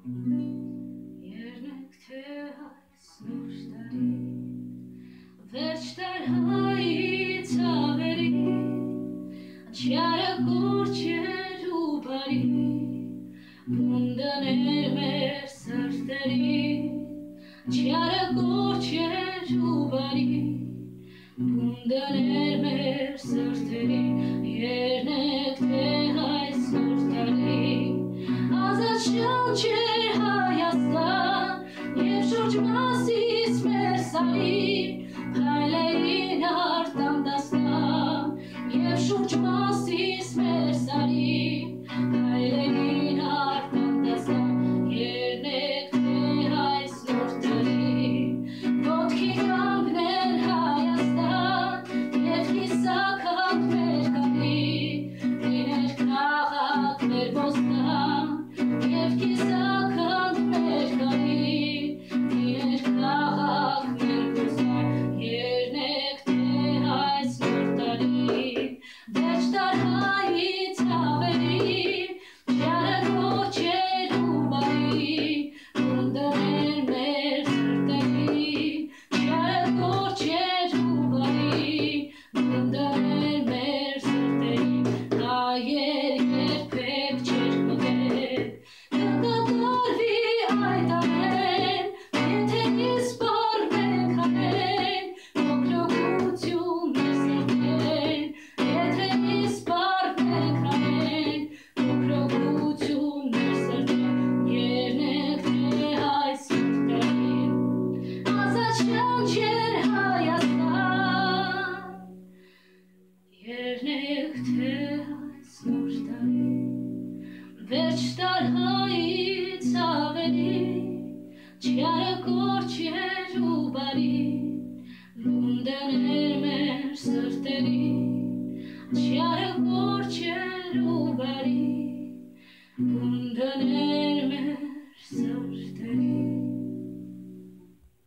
Երնեք թե այս նոր տարի վերջ տարհայից ավերի Չարը կորչեր ու բարի Բունդաներ մեր սրտերի Չարը կորչեր ու բարի Բունդաներ մեր սրտերի Երնեք թե այս նոր տարի Ազատ շնչեր Հայաստան Եվ շուրջ մասից մեր սարի Փայլեին արտան դաստան Եվ շուրջ մասից մեր սարի Փայլեին արտան դաստան Երնեք թե այս նոր տարի Ոտքի կանգնել Հայաստան Եվ կիսականք մեր կարի Լիներ քաղաք մեր ոստան Եվ կիսականք մեր կարի Լիներ քաղաք մեր ոստան Երնեք թե այս նոր տարի Վերջ տարհայից ավելի Չարը կորչեր ու բարի Բունդաներ մեր սրտերի Չարը կորչեր ու բարի Բունդաներ մեր սրտերի Հայեր երբեք չեր կոտեր Կկատարվի այդ ամեն Եթե իսպար մենք անեն Փոքրոգություն մեր սրտեն Եթե իսպար մենք անեն Փոքրոգություն մեր սրտեն Երնեք թե այս նոր տարի Ազատ շնչեր Հայաստան Երնեք թե այս նոր տարի Վերջ տարհայից ավելի Չարը կորչեր ու բարի Բունդաներ մեր սրտերի Չարը կորչեր ու բարի Բունդաներ մեր սրտերի